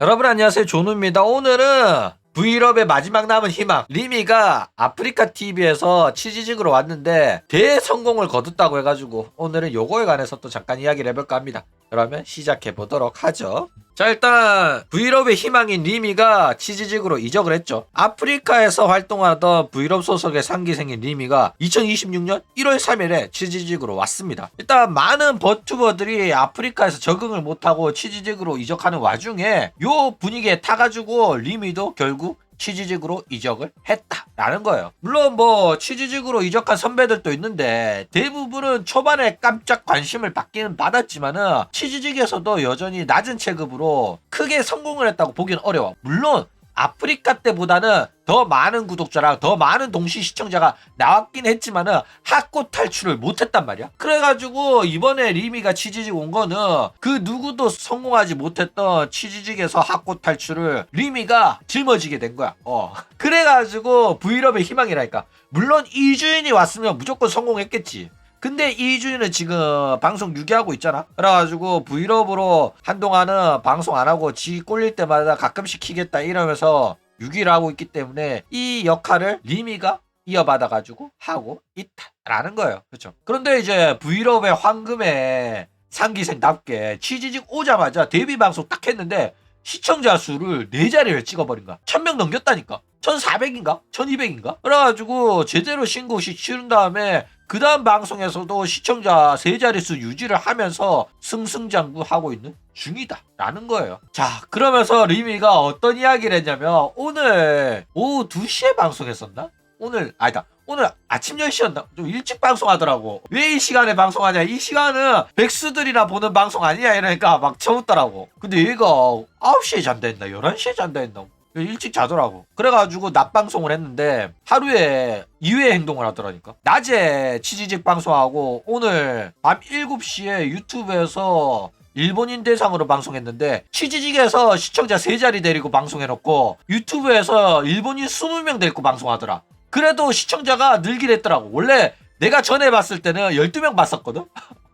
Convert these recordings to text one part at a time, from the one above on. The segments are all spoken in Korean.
여러분 안녕하세요, 조누입니다. 오늘은 브이럽의 마지막 남은 희망 리미가 아프리카 TV에서 치지직으로 왔는데 대성공을 거뒀다고 해가지고 오늘은 요거에 관해서 또 잠깐 이야기를 해볼까 합니다. 그러면 시작해보도록 하죠. 자, 일단 브이럽의 희망인 리미가 치지직으로 이적을 했죠. 아프리카에서 활동하던 브이럽 소속의 상기생인 리미가 2026년 1월 3일에 치지직으로 왔습니다. 일단 많은 버튜버들이 아프리카에서 적응을 못하고 치지직으로 이적하는 와중에 요 분위기에 타가지고 리미도 결국 치지직으로 이적을 했다라는 거예요. 물론 뭐 치지직으로 이적한 선배들도 있는데 대부분은 초반에 깜짝 관심을 받기는 받았지만은 치지직에서도 여전히 낮은 체급으로 크게 성공을 했다고 보기는 어려워. 물론 아프리카 때보다는 더 많은 구독자랑 더 많은 동시 시청자가 나왔긴 했지만은 핫꽃 탈출을 못했단 말이야. 그래가지고 이번에 리미가 치지직 온 거는 그 누구도 성공하지 못했던 치지직에서 핫꽃 탈출을 리미가 짊어지게 된 거야. 그래가지고 브이럽의 희망이라니까. 물론 이주인이 왔으면 무조건 성공했겠지. 근데 이주인은 지금 방송 유기하고 있잖아. 그래가지고 브이럽으로 한동안은 방송 안하고 지 꼴릴 때마다 가끔씩 키겠다 이러면서 유기를 하고 있기 때문에 이 역할을 리미가 이어받아가지고 하고 있다라는 거예요. 그렇죠. 그런데 이제 브이럽의 황금의 상기생답게 치지직 오자마자 데뷔 방송 딱 했는데 시청자 수를 4자리를 찍어버린 거야. 1000명 넘겼다니까. 1400인가? 1200인가? 그래가지고 제대로 신고시 치른 다음에 그 다음 방송에서도 시청자 3자릿수 유지를 하면서 승승장구하고 있는 중이다 라는 거예요. 자, 그러면서 리미가 어떤 이야기를 했냐면 오늘 오후 2시에 방송했었나? 오늘 아침 10시였나? 좀 일찍 방송하더라고. 왜 이 시간에 방송하냐? 이 시간은 백수들이나 보는 방송 아니야? 이러니까 막 쳐웃더라고. 근데 얘가 9시에 잔다 했나? 11시에 잔다 했나? 일찍 자더라고. 그래가지고 낮 방송을 했는데 하루에 2회 행동을 하더라니까. 낮에 치지직 방송하고 오늘 밤 7시에 유튜브에서 일본인 대상으로 방송했는데 치지직에서 시청자 3자리 데리고 방송해놓고 유튜브에서 일본인 20명 데리고 방송하더라. 그래도 시청자가 늘긴 했더라고. 원래 내가 전에 봤을 때는 12명 봤었거든?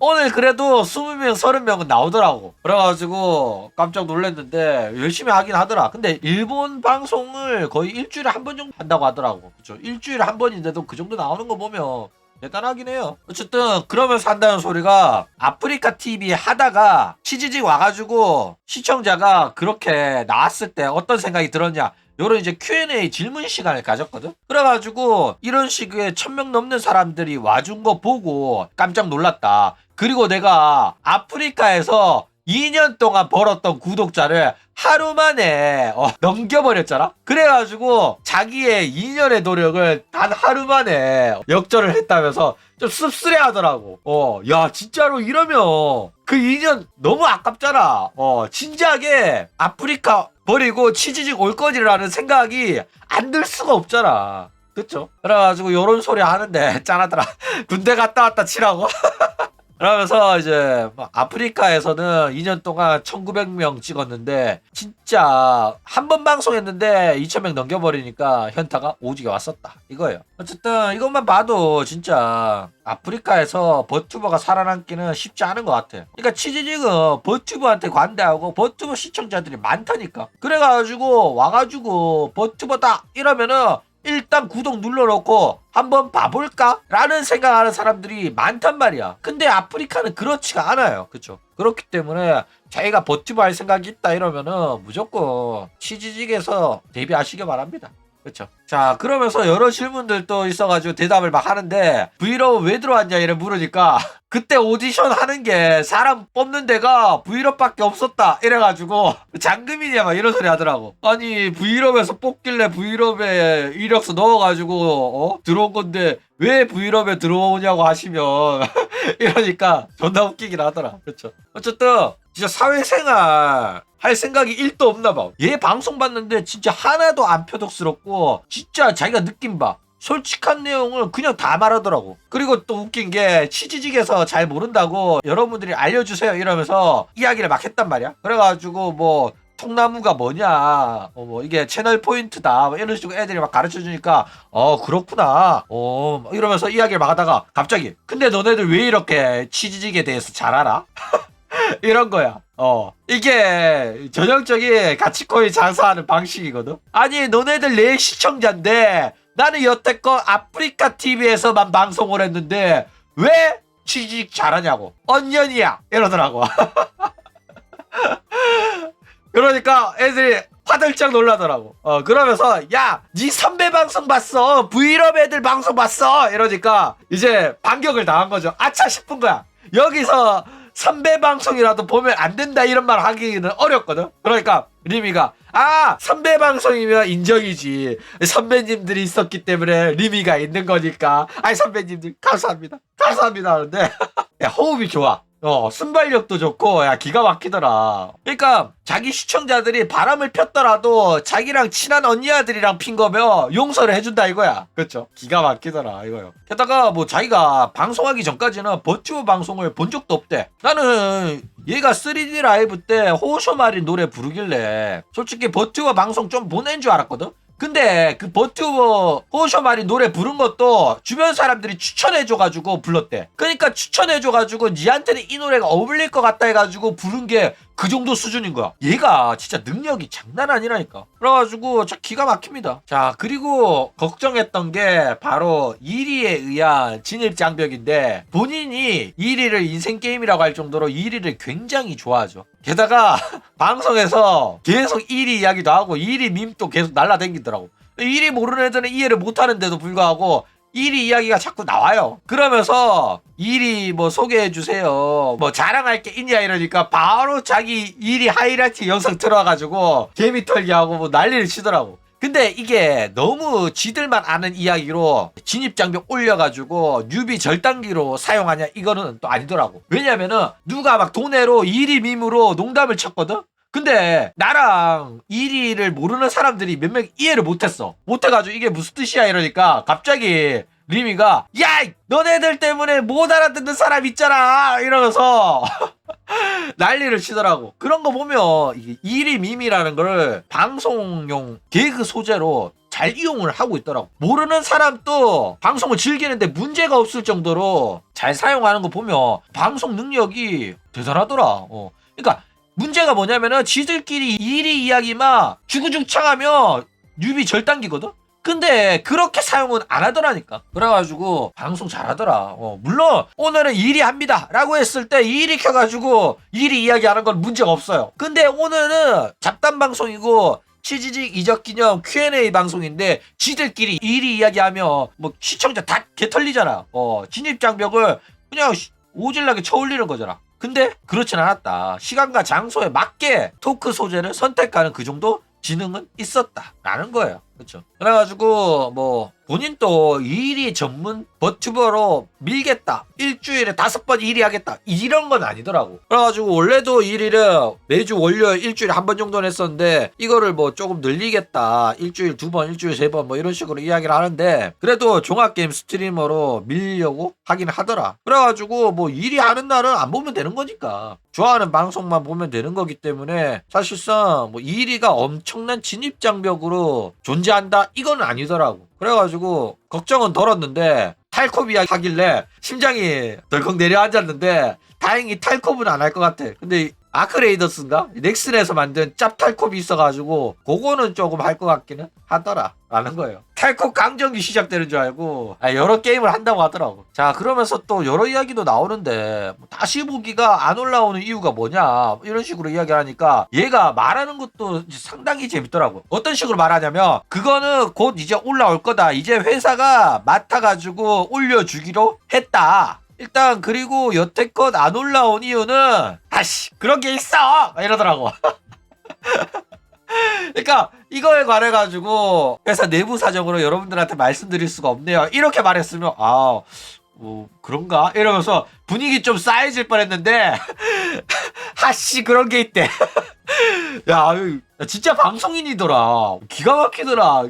오늘 그래도 20명, 30명은 나오더라고. 그래가지고 깜짝 놀랐는데 열심히 하긴 하더라. 근데 일본 방송을 거의 일주일에 한 번 정도 한다고 하더라고. 그쵸? 일주일에 한 번인데도 그 정도 나오는 거 보면 대단하긴 해요. 어쨌든 그러면서 한다는 소리가 아프리카 TV 하다가 치지직 와가지고 시청자가 그렇게 나왔을 때 어떤 생각이 들었냐, 요런 이제 Q&A 질문 시간을 가졌거든. 그래가지고 이런 식의 1000명 넘는 사람들이 와준 거 보고 깜짝 놀랐다. 그리고 내가 아프리카에서 2년 동안 벌었던 구독자를 하루 만에 넘겨버렸잖아. 그래가지고 자기의 2년의 노력을 단 하루 만에 역전을 했다면서 좀 씁쓸해 하더라고. 야, 진짜로 이러면 그 2년 너무 아깝잖아. 진지하게 아프리카 버리고 치지직 올 거지라는 생각이 안 들 수가 없잖아. 그쵸? 그래가지고 요런 소리 하는데 짠하더라. 군대 갔다 왔다 치라고. 그러면서 이제 아프리카에서는 2년 동안 1900명 찍었는데 진짜 한 번 방송했는데 2000명 넘겨버리니까 현타가 오지게 왔었다 이거예요. 어쨌든 이것만 봐도 진짜 아프리카에서 버튜버가 살아남기는 쉽지 않은 것 같아. 그러니까 치지직은 버튜버한테 관대하고 버튜버 시청자들이 많다니까. 그래가지고 와가지고 버튜버다 이러면은 일단 구독 눌러놓고 한번 봐볼까? 라는 생각하는 사람들이 많단 말이야. 근데 아프리카는 그렇지가 않아요. 그쵸? 그렇기 때문에 자기가 버튜버 할 생각이 있다 이러면은 무조건 치지직에서 데뷔하시길 바랍니다. 그쵸? 자, 그러면서 여러 질문들도 있어가지고 대답을 막 하는데 브이로그 왜 들어왔냐 이래 물으니까 그때 오디션 하는 게 사람 뽑는 데가 브이롭밖에 없었다 이래가지고 장금이냐 막 이런 소리 하더라고. 아니 브이롭에서 뽑길래 브이롭에 이력서 넣어가지고 들어온 건데 왜 브이롭에 들어오냐고 하시면 이러니까 존나 웃기긴 하더라. 그렇죠? 어쨌든 진짜 사회생활 할 생각이 1도 없나 봐. 얘 방송 봤는데 진짜 하나도 안 표독스럽고 진짜 자기가 느낀 바 솔직한 내용을 그냥 다 말하더라고. 그리고 또 웃긴 게 치지직에서 잘 모른다고 여러분들이 알려주세요 이러면서 이야기를 막 했단 말이야. 그래가지고 뭐 통나무가 뭐냐, 뭐 이게 채널 포인트다 뭐 이런 식으로 애들이 막 가르쳐 주니까 그렇구나 이러면서 이야기를 막 하다가 갑자기 근데 너네들 왜 이렇게 치지직에 대해서 잘 알아? 이런 거야. 이게 전형적인 가치코인 장사하는 방식이거든. 아니 너네들 내 시청자인데 나는 여태껏 아프리카 TV에서만 방송을 했는데 왜 취직 잘하냐고. 언년이야 이러더라고. 그러니까 애들이 화들짝 놀라더라고. 그러면서 야, 니 선배 방송 봤어? 브이로그 애들 방송 봤어? 이러니까 이제 반격을 당한 거죠. 아차 싶은 거야. 여기서 선배 방송이라도 보면 안 된다 이런 말 하기는 어렵거든. 그러니까 리미가 선배 방송이면 인정이지. 선배님들이 있었기 때문에 리미가 있는 거니까. 아이 선배님들 감사합니다. 감사합니다 하는데 야, 호흡이 좋아. 순발력도 좋고, 야, 기가 막히더라. 그러니까, 자기 시청자들이 바람을 폈더라도, 자기랑 친한 언니 아들이랑 핀 거면, 용서를 해준다, 이거야. 그렇죠? 기가 막히더라, 이거요. 게다가, 뭐, 자기가 방송하기 전까지는 버튜버 방송을 본 적도 없대. 나는, 얘가 3D 라이브 때, 호쇼마린 노래 부르길래, 솔직히 버튜버 방송 좀 보낸 줄 알았거든? 근데 그 버튜버 호쇼마리 노래 부른 것도 주변 사람들이 추천해줘가지고 불렀대. 그러니까 추천해줘가지고 니한테는 이 노래가 어울릴 것 같다 해가지고 부른 게 그 정도 수준인 거야. 얘가 진짜 능력이 장난 아니라니까. 그래가지고 참 기가 막힙니다. 자, 그리고 걱정했던 게 바로 1위에 의한 진입장벽인데 본인이 1위를 인생게임이라고 할 정도로 1위를 굉장히 좋아하죠. 게다가 방송에서 계속 1위 이야기도 하고 1위 밈도 계속 날라다니더라고. 1위 모르는 애들은 이해를 못하는데도 불구하고 1위 이야기가 자꾸 나와요. 그러면서 1위 뭐 소개해주세요. 뭐 자랑할 게 있냐 이러니까 바로 자기 1위 하이라이트 영상 틀어가지고 재미 털기 하고 뭐 난리를 치더라고. 근데 이게 너무 지들만 아는 이야기로 진입장벽 올려가지고 뉴비 절단기로 사용하냐 이거는 또 아니더라고. 왜냐면은 누가 막 돈으로 1위 밈으로 농담을 쳤거든? 근데 나랑 1위를 모르는 사람들이 몇 명 이해를 못했어. 못해가지고 이게 무슨 뜻이야 이러니까 갑자기 리미가 야! 너네들 때문에 못 알아듣는 사람 있잖아! 이러면서 난리를 치더라고. 그런 거 보면 이게 1위 밈이라는 걸 방송용 개그 소재로 잘 이용을 하고 있더라고. 모르는 사람도 방송을 즐기는데 문제가 없을 정도로 잘 사용하는 거 보면 방송 능력이 대단하더라. 그러니까 문제가 뭐냐면은 지들끼리 1위 이야기만 주구장창하면 뉴비 절단기거든? 근데 그렇게 사용은 안 하더라니까. 그래가지고 방송 잘하더라. 물론 오늘은 1위 합니다 라고 했을 때 1위 켜가지고 1위 이야기하는 건 문제가 없어요. 근데 오늘은 잡담 방송이고 치지직 이적 기념 Q&A 방송인데 지들끼리 1위 이야기하면 뭐 시청자 다 개털리잖아. 진입장벽을 그냥 오질나게 쳐올리는 거잖아. 근데 그렇진 않았다. 시간과 장소에 맞게 토크 소재를 선택하는 그 정도 지능은 있었다라는 거예요. 그렇죠. 그래가지고 뭐 본인도 1위 전문 버튜버로 밀겠다. 일주일에 5번 1위 하겠다. 이런 건 아니더라고. 그래가지고 원래도 1위를 매주 월요일 일주일에 한 번 정도는 했었는데 이거를 뭐 조금 늘리겠다. 일주일 2번, 일주일 3번 뭐 이런 식으로 이야기를 하는데 그래도 종합게임 스트리머로 밀려고 하긴 하더라. 그래가지고 뭐 1위 하는 날은 안 보면 되는 거니까. 좋아하는 방송만 보면 되는 거기 때문에 사실상 뭐 1위가 엄청난 진입장벽으로 존재한다? 이건 아니더라고. 그래가지고 걱정은 덜었는데 탈코비 하길래 심장이 덜컥 내려앉았는데 다행히 탈코브는 안 할 것 같아. 근데 아크레이더스인가? 넥슨에서 만든 짭탈콥이 있어가지고 그거는 조금 할 것 같기는 하더라 라는 거예요. 탈콥 강정기 시작되는 줄 알고 여러 게임을 한다고 하더라고. 자, 그러면서 또 여러 이야기도 나오는데 다시 보기가 안 올라오는 이유가 뭐냐 이런 식으로 이야기를 하니까 얘가 말하는 것도 상당히 재밌더라고. 어떤 식으로 말하냐면 그거는 곧 이제 올라올 거다. 이제 회사가 맡아가지고 올려주기로 했다. 일단 그리고 여태껏 안 올라온 이유는 그런 게 있어 이러더라고. 그러니까 이거에 관해가지고 회사 내부 사정으로 여러분들한테 말씀드릴 수가 없네요 이렇게 말했으면 뭐 그런가 이러면서 분위기 좀 싸해질 뻔했는데 그런 게 있대. 야 진짜 방송인이더라. 기가 막히더라.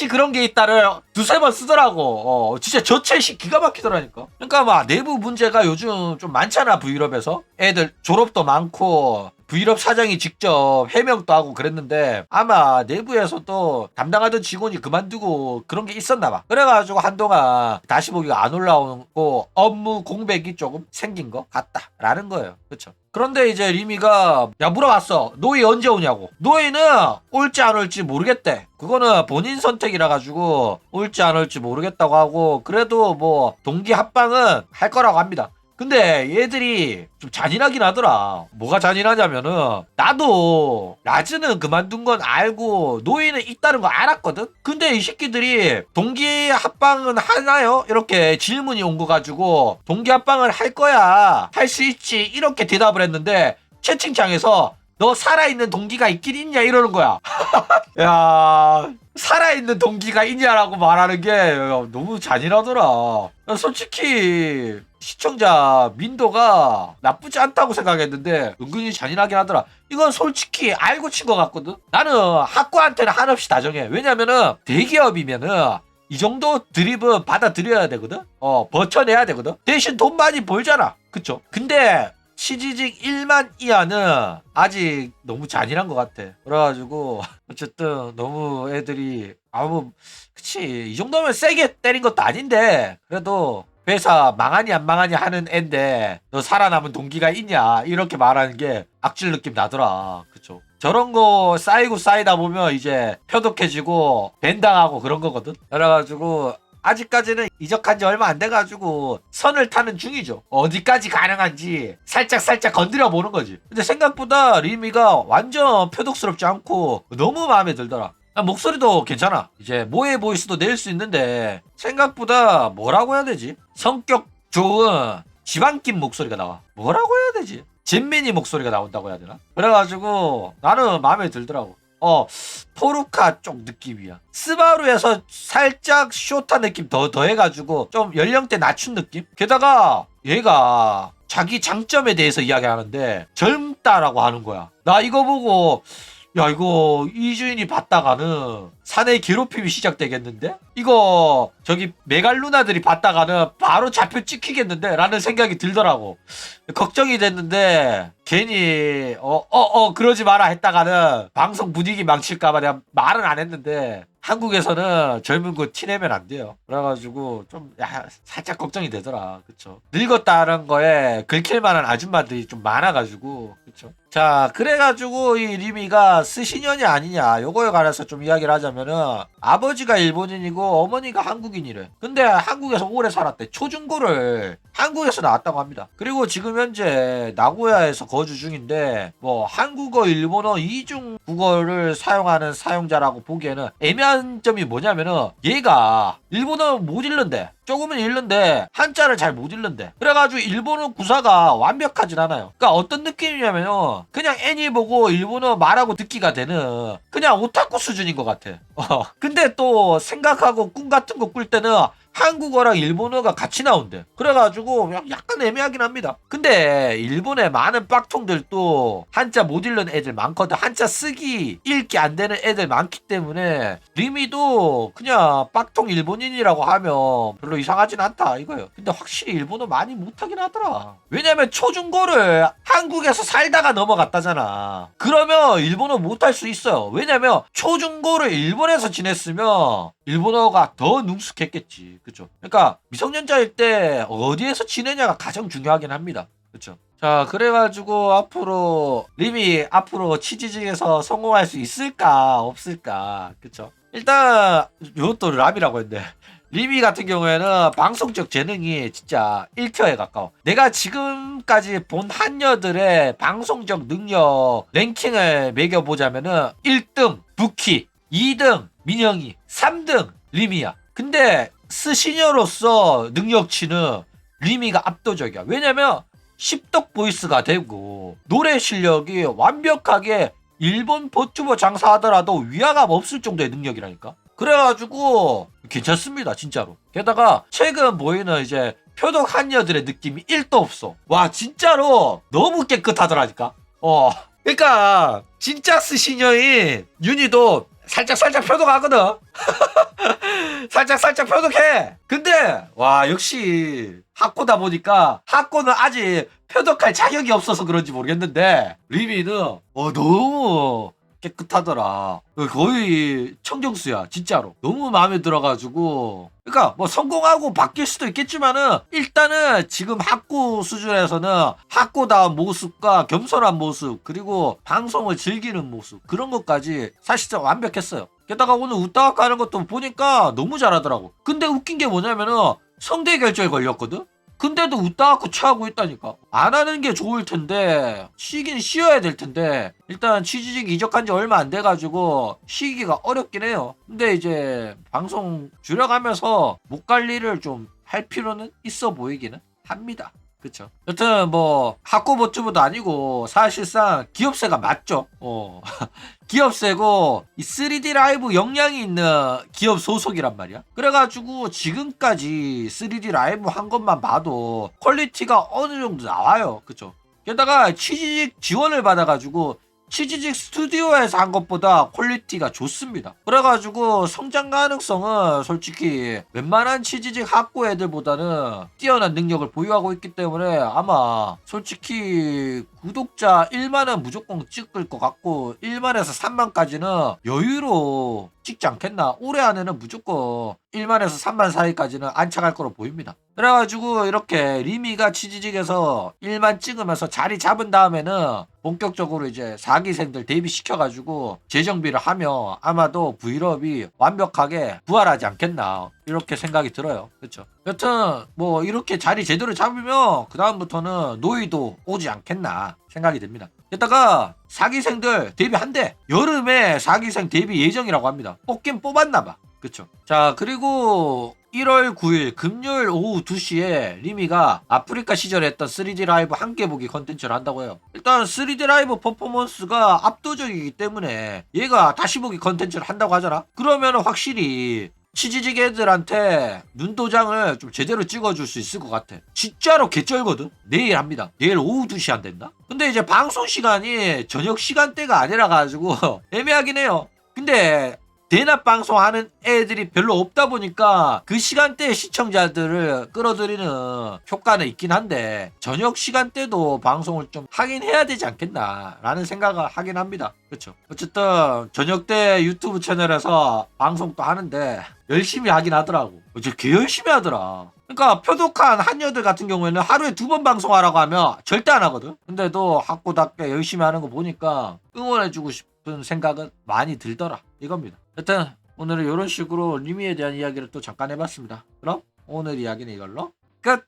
그런 게 있다를 2-3번 쓰더라고. 진짜 저체식 기가 막히더라니까. 그러니까 막 내부 문제가 요즘 좀 많잖아. 브이롭에서 애들 졸업도 많고 브이롭 사장이 직접 해명도 하고 그랬는데 아마 내부에서도 담당하던 직원이 그만두고 그런 게 있었나 봐. 그래가지고 한동안 다시 보기가 안 올라오고 업무 공백이 조금 생긴 것 같다라는 거예요. 그렇죠. 그런데 이제 리미가 야 물어봤어. 노이 언제 오냐고. 노이는 올지 안 올지 모르겠대. 그거는 본인 선택이라 가지고 올지 안 올지 모르겠다고 하고 그래도 뭐 동기 합방은 할 거라고 합니다. 근데 얘들이 좀 잔인하긴 하더라. 뭐가 잔인하냐면은 나도 라즈는 그만둔 건 알고 노이는 있다는 거 알았거든. 근데 이 새끼들이 동기 합방은 하나요? 이렇게 질문이 온 거 가지고 동기 합방을 할 거야. 할 수 있지. 이렇게 대답을 했는데 채팅창에서 너 살아있는 동기가 있긴 있냐 이러는 거야. 야 살아있는 동기가 있냐라고 말하는 게 너무 잔인하더라. 솔직히 시청자 민도가 나쁘지 않다고 생각했는데 은근히 잔인하긴 하더라. 이건 솔직히 알고 친 것 같거든. 나는 학과한테는 한없이 다정해. 왜냐면은 대기업이면은 이 정도 드립은 받아들여야 되거든. 버텨내야 되거든. 대신 돈 많이 벌잖아. 그쵸? 근데 치지직 1만 이하는 아직 너무 잔인한 것 같아. 그래가지고 어쨌든 너무 애들이 그치 이 정도면 세게 때린 것도 아닌데 그래도 회사 망하니 안 망하니 하는 앤데 너 살아남은 동기가 있냐 이렇게 말하는 게 악질 느낌 나더라. 그쵸? 저런 거 쌓이고 쌓이다 보면 이제 표독해지고 밴당하고 그런 거거든. 그래가지고 아직까지는 이적한 지 얼마 안 돼가지고 선을 타는 중이죠. 어디까지 가능한지 살짝 건드려 보는 거지. 근데 생각보다 리미가 완전 표독스럽지 않고 너무 마음에 들더라. 목소리도 괜찮아. 이제 모해 보이스도 낼 수 있는데 생각보다 뭐라고 해야 되지? 성격 좋은 지방낌 목소리가 나와. 뭐라고 해야 되지? 잼민이 목소리가 나온다고 해야 되나? 그래가지고 나는 마음에 들더라고. 포르카 쪽 느낌이야. 스바루에서 살짝 쇼타 느낌 더해가지고 좀 연령대 낮춘 느낌? 게다가 얘가 자기 장점에 대해서 이야기하는데 젊다라고 하는 거야. 나 이거 보고 야 이거 이주인이 봤다가는 사내 괴롭힘이 시작되겠는데? 이거 저기 메갈루나들이 봤다가는 바로 잡혀 찍히겠는데? 라는 생각이 들더라고. 걱정이 됐는데 괜히 그러지 마라 했다가는 방송 분위기 망칠까봐 내가 말은 안 했는데 한국에서는 젊은 거 티내면 안 돼요. 그래가지고 좀 살짝 걱정이 되더라. 그쵸? 늙었다는 거에 긁힐 만한 아줌마들이 좀 많아가지고 그쵸? 자 그래가지고 이 리미가 스시년이 아니냐 요거에 관해서 좀 이야기를 하자면은 아버지가 일본인이고 어머니가 한국인이래. 근데 한국에서 오래 살았대. 초중고를 한국에서 나왔다고 합니다. 그리고 지금 현재 나고야에서 거주 중인데 뭐 한국어 일본어 이중 국어를 사용하는 사용자라고 보기에는 애매한 점이 뭐냐면은 얘가 일본어 못 읽는데 조금은 읽는데 한자를 잘 못 읽는데 그래가지고 일본어 구사가 완벽하진 않아요. 그러니까 어떤 느낌이냐면요 그냥 애니 보고 일본어 말하고 듣기가 되는 그냥 오타쿠 수준인 것 같아. 근데 또 생각하고 꿈 같은 거 꿀 때는 한국어랑 일본어가 같이 나온대. 그래가지고 약간 애매하긴 합니다. 근데 일본에 많은 빡통들도 한자 못 읽는 애들 많거든. 한자 쓰기 읽기 안 되는 애들 많기 때문에 리미도 그냥 빡통 일본인이라고 하면 별로 이상하진 않다 이거예요. 근데 확실히 일본어 많이 못하긴 하더라. 왜냐면 초중고를 한국에서 살다가 넘어갔다잖아. 그러면 일본어 못할 수 있어요. 왜냐면 초중고를 일본에서 지냈으면 일본어가 더 능숙했겠지. 그쵸? 그러니까 미성년자일 때 어디에서 지내냐가 가장 중요하긴 합니다. 그쵸? 자 그래가지고 앞으로 리미 앞으로 치지직에서 성공할 수 있을까 없을까. 그쵸? 일단 이것도 람이라고 했는데 리미 같은 경우에는 방송적 재능이 진짜 1티어에 가까워. 내가 지금까지 본 한여들의 방송적 능력 랭킹을 매겨보자면은 1등 부키, 2등 민영이, 3등 리미야. 근데 스시녀로서 능력치는 리미가 압도적이야. 왜냐면 십덕 보이스가 되고 노래 실력이 완벽하게 일본 버튜버 장사하더라도 위화감 없을 정도의 능력이라니까. 그래가지고 괜찮습니다 진짜로. 게다가 최근 보이는 이제 표독 한여들의 느낌이 1도 없어. 와 진짜로 너무 깨끗하더라니까. 그러니까 진짜 스시녀인 윤희도 살짝 표독하거든. 살짝 표독해. 근데 와 역시 학고다 보니까 학고는 아직 표독할 자격이 없어서 그런지 모르겠는데 리미는 너무 깨끗하더라. 거의 청정수야 진짜로. 너무 마음에 들어가지고. 그러니까 뭐 성공하고 바뀔 수도 있겠지만은 일단은 지금 학고 수준에서는 학고다운 모습과 겸손한 모습 그리고 방송을 즐기는 모습 그런 것까지 사실상 완벽했어요. 게다가 오늘 웃다가 가는 것도 보니까 너무 잘하더라고. 근데 웃긴 게 뭐냐면은 성대 결절에 걸렸거든? 근데도 웃다갖고 취하고 있다니까. 안 하는 게 좋을 텐데 쉬긴 쉬어야 될 텐데 일단 취지직 이적한 지 얼마 안 돼가지고 쉬기가 어렵긴 해요. 근데 이제 방송 줄여가면서 목 관리를 좀 할 필요는 있어 보이기는 합니다. 그쵸. 여튼 뭐 학고보튜브도 아니고 사실상 기업세가 맞죠. 기업세고 이 3D 라이브 역량이 있는 기업 소속이란 말이야. 그래가지고 지금까지 3D 라이브 한 것만 봐도 퀄리티가 어느 정도 나와요. 그쵸. 게다가 취지직 지원을 받아가지고 취지직 스튜디오에서 한 것보다 퀄리티가 좋습니다. 그래가지고 성장 가능성은 솔직히 웬만한 취지직 학고 애들보다는 뛰어난 능력을 보유하고 있기 때문에 아마 솔직히 구독자 1만은 무조건 찍을 것 같고 1만에서 3만까지는 여유로 찍지 않겠나. 올해 안에는 무조건 1만에서 3만 사이까지는 안착할 거로 보입니다. 그래가지고 이렇게 리미가 취지직에서 1만 찍으면서 자리 잡은 다음에는 본격적으로 이제 4기생들 데뷔시켜가지고 재정비를 하면 아마도 브이롭이 완벽하게 부활하지 않겠나 이렇게 생각이 들어요. 그렇죠. 여튼 뭐 이렇게 자리 제대로 잡으면 그 다음부터는 노이도 오지 않겠나 생각이 듭니다. 게다가 4기생들 데뷔한대. 여름에 4기생 데뷔 예정이라고 합니다. 뽑긴 뽑았나봐. 그쵸. 자, 그리고 1월 9일 금요일 오후 2시에 리미가 아프리카 시절에 했던 3D 라이브 함께 보기 컨텐츠를 한다고 해요. 일단 3D 라이브 퍼포먼스가 압도적이기 때문에 얘가 다시 보기 컨텐츠를 한다고 하잖아. 그러면 확실히 취지직 애들한테 눈도장을 좀 제대로 찍어줄 수 있을 것 같아. 진짜로 개쩔거든. 내일 합니다. 내일 오후 2시 한댄다. 근데 이제 방송 시간이 저녁 시간대가 아니라 가지고 애매하긴 해요. 근데 대낮 방송하는 애들이 별로 없다 보니까 그 시간대에 시청자들을 끌어들이는 효과는 있긴 한데 저녁 시간대도 방송을 좀 하긴 해야 되지 않겠나 라는 생각을 하긴 합니다. 그렇죠. 어쨌든 저녁 때 유튜브 채널에서 방송도 하는데 열심히 하긴 하더라고. 개 열심히 하더라. 그러니까 표독한 한여들 같은 경우에는 하루에 2번 방송하라고 하면 절대 안 하거든. 근데도 학고답게 열심히 하는 거 보니까 응원해주고 싶은 생각은 많이 들더라 이겁니다. 여튼 오늘은 이런 식으로 리미에 대한 이야기를 또 잠깐 해봤습니다. 그럼 오늘 이야기는 이걸로 끝!